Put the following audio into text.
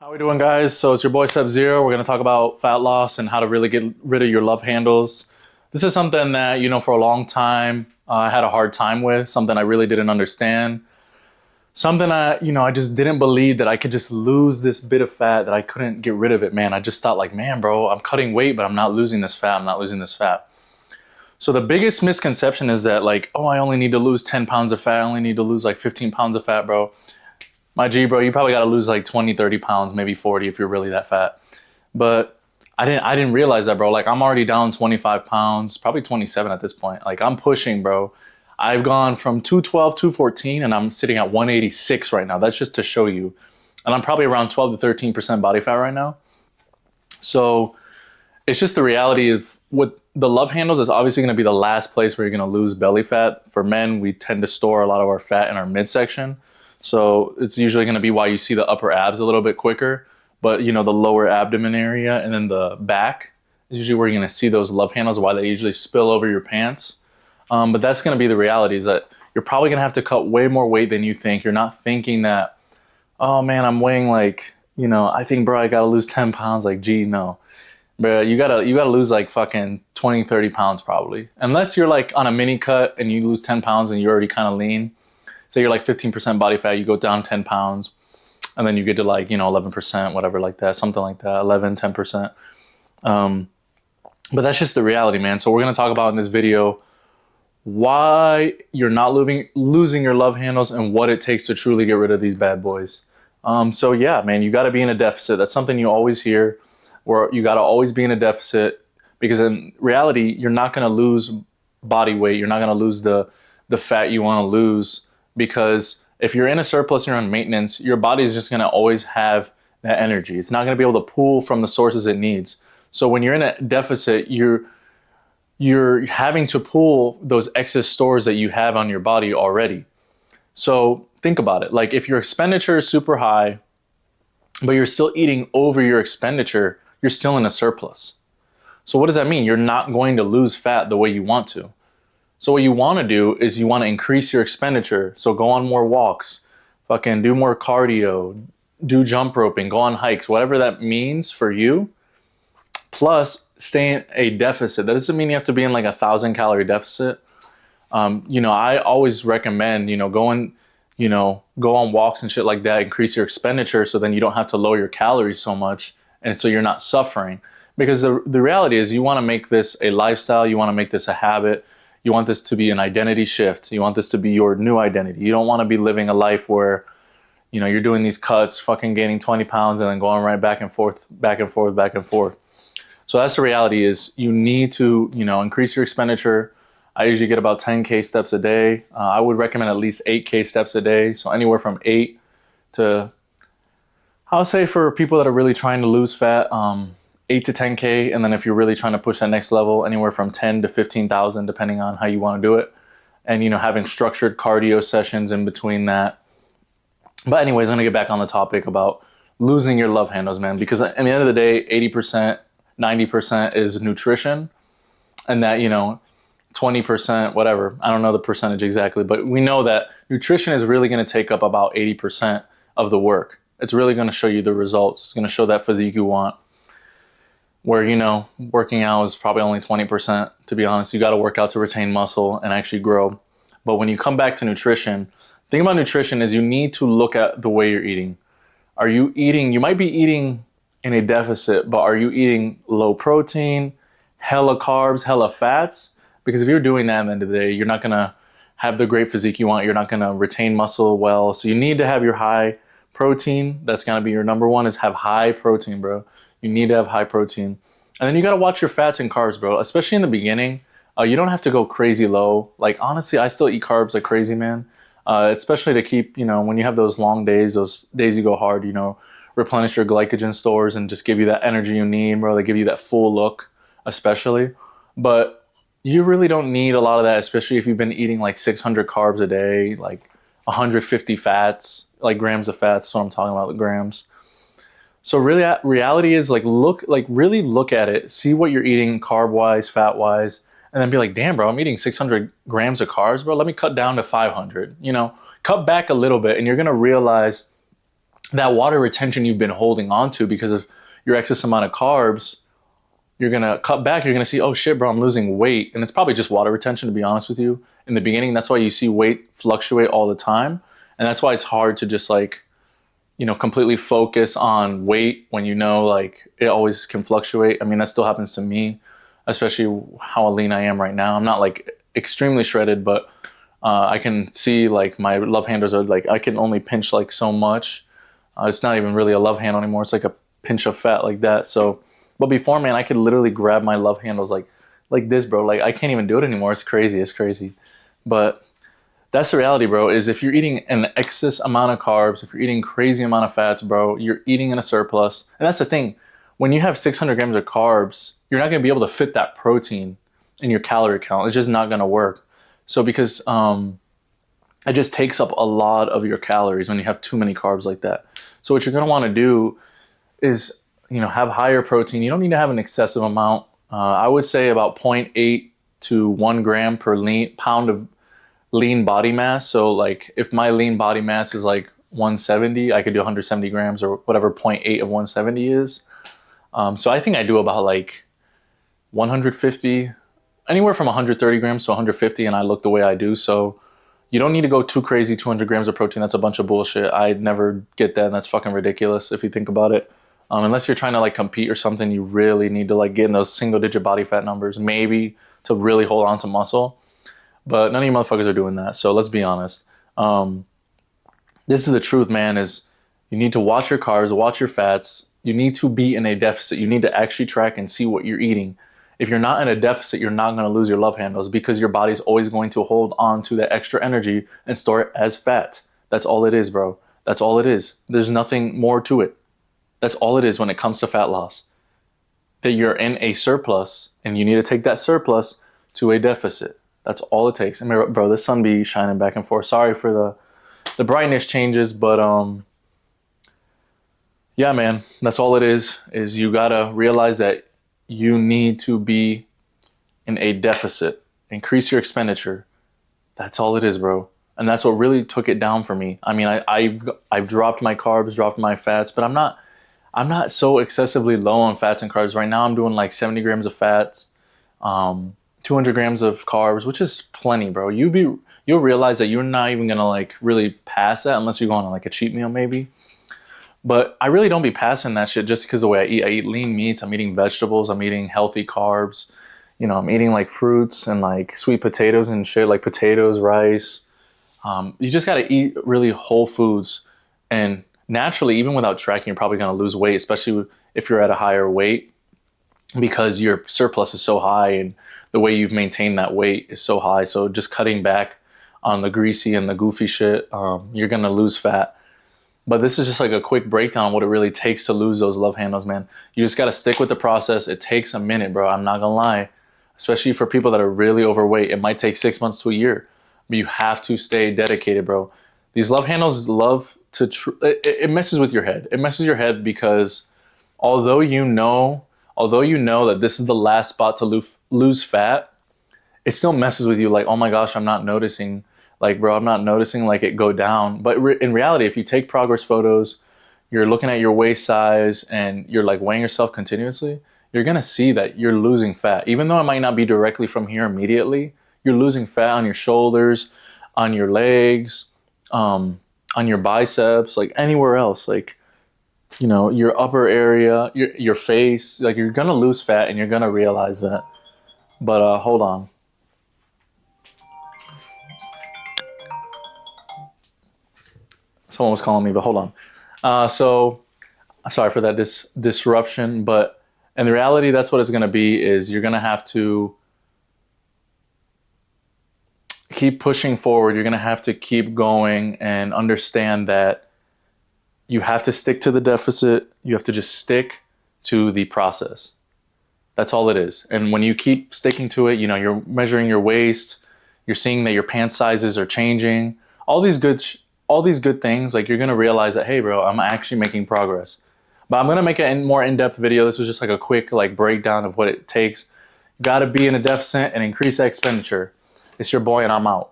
How we doing, guys? So it's your boy Sub Zero. We're gonna talk about fat loss and how to really get rid of your love handles. This is something that for a long time I had a hard time with. Something I really didn't understand. Something I just didn't believe that I could just lose this bit of fat, that I couldn't get rid of it, man. I just thought like, man, bro, I'm cutting weight, but I'm not losing this fat. I'm not losing this fat. So the biggest misconception is that like, oh, I only need to lose 10 pounds of fat. I only need to lose like 15 pounds of fat, bro. My G, bro, you probably got to lose like 20, 30 pounds, maybe 40 if you're really that fat. But I didn't realize that, bro. Like I'm already down 25 pounds, probably 27 at this point. Like I'm pushing, bro. I've gone from 212, 214, and I'm sitting at 186 right now. That's just to show you. And I'm probably around 12 to 13% body fat right now. So it's just the reality of what the love handles is obviously going to be the last place where you're going to lose belly fat. For men, we tend to store a lot of our fat in our midsection. So it's usually going to be why you see the upper abs a little bit quicker, but the lower abdomen area and then the back is usually where you're going to see those love handles, why they usually spill over your pants. But that's going to be the reality, is that you're probably going to have to cut way more weight than you think. You're not thinking that, oh man, I'm weighing like, I think, bro, I got to lose 10 pounds. Like, gee, no. But you gotta lose like fucking 20, 30 pounds probably. Unless you're like on a mini cut and you lose 10 pounds and you're already kind of lean. Say you're like 15% body fat, you go down 10 pounds, and then you get to like, 11%, whatever like that, something like that, 11, 10%. But that's just the reality, man. So we're going to talk about in this video why you're not losing your love handles and what it takes to truly get rid of these bad boys. So yeah, man, you got to be in a deficit. That's something you always hear, where you got to always be in a deficit, because in reality, you're not going to lose body weight. You're not going to lose the fat you want to lose. Because if you're in a surplus and you're on maintenance, your body is just going to always have that energy. It's not going to be able to pull from the sources it needs. So when you're in a deficit, you're having to pull those excess stores that you have on your body already. So think about it. Like if your expenditure is super high, but you're still eating over your expenditure, you're still in a surplus. So what does that mean? You're not going to lose fat the way you want to. So what you want to do is you want to increase your expenditure. So go on more walks, fucking do more cardio, do jump roping, go on hikes, whatever that means for you. Plus stay in a deficit. That doesn't mean you have to be in like 1,000-calorie deficit. I always recommend, go on walks and shit like that, increase your expenditure so then you don't have to lower your calories so much. And so you're not suffering. Because the reality is you want to make this a lifestyle. You want to make this a habit. You want this to be an identity shift. You want this to be your new identity. You don't want to be living a life where, you're doing these cuts, fucking gaining 20 pounds and then going right back and forth, back and forth, back and forth. So that's the reality, is you need to, increase your expenditure. I usually get about 10K steps a day. I would recommend at least 8K steps a day. So anywhere from 8 to, I would say for people that are really trying to lose fat, 8 to 10K, and then if you're really trying to push that next level, anywhere from 10 to 15,000, depending on how you want to do it. And, having structured cardio sessions in between that. But anyways, I'm going to get back on the topic about losing your love handles, man, because at the end of the day, 80%, 90% is nutrition, and that, 20%, whatever, I don't know the percentage exactly, but we know that nutrition is really going to take up about 80% of the work. It's really going to show you the results. It's going to show that physique you want. Where, working out is probably only 20%, to be honest. You got to work out to retain muscle and actually grow. But when you come back to nutrition, the thing about nutrition is you need to look at the way you're eating. You might be eating in a deficit, but are you eating low protein, hella carbs, hella fats? Because if you're doing that at the end of the day, you're not going to have the great physique you want. You're not going to retain muscle well. So you need to have your high protein. That's going to be your number one, is have high protein, bro. You need to have high protein. And then you got to watch your fats and carbs, bro. Especially in the beginning. You don't have to go crazy low. Like, honestly, I still eat carbs like crazy, man. Especially to keep, when you have those long days, those days you go hard, replenish your glycogen stores and just give you that energy you need, bro. They give you that full look, especially. But you really don't need a lot of that, especially if you've been eating like 600 carbs a day, like 150 fats, like grams of fats. That's what I'm talking about, the grams. So really, reality is really look at it, see what you're eating carb-wise, fat-wise, and then be like, damn, bro, I'm eating 600 grams of carbs, bro. Let me cut down to 500, cut back a little bit, and you're going to realize that water retention you've been holding on to because of your excess amount of carbs, you're gonna cut back. You're gonna see, oh shit, bro, I'm losing weight, and it's probably just water retention. To be honest with you, in the beginning, that's why you see weight fluctuate all the time, and that's why it's hard to just like, completely focus on weight when like it always can fluctuate. I mean, that still happens to me, especially how lean I am right now. I'm not like extremely shredded, but I can see like my love handles are like I can only pinch like so much. It's not even really a love handle anymore. It's like a pinch of fat like that. So, but before, man, I could literally grab my love handles like this, bro. Like I can't even do it anymore. It's crazy. It's crazy. But that's the reality, bro, is if you're eating an excess amount of carbs, if you're eating crazy amount of fats, bro, you're eating in a surplus. And that's the thing. When you have 600 grams of carbs, you're not going to be able to fit that protein in your calorie count. It's just not going to work. So because it just takes up a lot of your calories when you have too many carbs like that. So what you're going to want to do is, have higher protein. You don't need to have an excessive amount. I would say about 0.8 to 1 gram per pound of lean body mass. So like if my lean body mass is like 170, I could do 170 grams or whatever 0.8 of 170 is. So I think I do about like 150, anywhere from 130 grams to 150, and I look the way I do. So you don't need to go too crazy, 200 grams of protein. That's a bunch of bullshit. I'd never get that, and that's fucking ridiculous if you think about it. Unless you're trying to like compete or something, you really need to like get in those single digit body fat numbers, maybe to really hold on to muscle. But none of you motherfuckers are doing that. So let's be honest. This is the truth, man, is you need to watch your carbs, watch your fats. You need to be in a deficit. You need to actually track and see what you're eating. If you're not in a deficit, you're not going to lose your love handles because your body's always going to hold on to that extra energy and store it as fat. That's all it is, bro. That's all it is. There's nothing more to it. That's all it is when it comes to fat loss. That you're in a surplus and you need to take that surplus to a deficit. That's all it takes. I mean, bro, the sun be shining back and forth. Sorry for the brightness changes, but yeah, man, that's all it is you gotta realize that you need to be in a deficit. Increase your expenditure. That's all it is, bro. And that's what really took it down for me. I mean, I've dropped my carbs, dropped my fats, but I'm not so excessively low on fats and carbs. Right now I'm doing like 70 grams of fats, 200 grams of carbs, which is plenty, bro. You'll realize that you're not even gonna like really pass that unless you're going on like a cheat meal maybe. But I really don't be passing that shit just because the way I eat. I eat lean meats, I'm eating vegetables, I'm eating healthy carbs. I'm eating like fruits and like sweet potatoes and shit, like potatoes, rice. You just gotta eat really whole foods. And naturally, even without tracking, you're probably gonna lose weight, especially if you're at a higher weight because your surplus is so high and the way you've maintained that weight is so high. So just cutting back on the greasy and the goofy shit, you're gonna lose fat. But this is just like a quick breakdown of what it really takes to lose those love handles, man. You just gotta stick with the process. It takes a minute, bro. I'm not gonna lie. Especially for people that are really overweight. It might take 6 months to a year. But you have to stay dedicated, bro. These love handles love to... it messes with your head. It messes with your head because although you know that this is the last spot to lose fat, it still messes with you like, oh my gosh, I'm not noticing. Like, bro, I'm not noticing like it go down. But in reality, if you take progress photos, you're looking at your waist size and you're like weighing yourself continuously, you're going to see that you're losing fat. Even though it might not be directly from here immediately, you're losing fat on your shoulders, on your legs, on your biceps, like anywhere else. Like, your upper area, your face, like you're going to lose fat and you're going to realize that. But hold on. Someone was calling me, but hold on. So sorry for that disruption, but in the reality, that's what it's going to be, is you're going to have to keep pushing forward. You're going to have to keep going and understand that you have to stick to the deficit. You have to just stick to the process. That's all it is. And when you keep sticking to it, you're measuring your waist, you're seeing that your pant sizes are changing, all these good things, like you're going to realize that, hey, bro, I'm actually making progress. But I'm going to make a more in-depth video. This was just like a quick like breakdown of what it takes. You got to be in a deficit and increase that expenditure. It's your boy, and I'm out.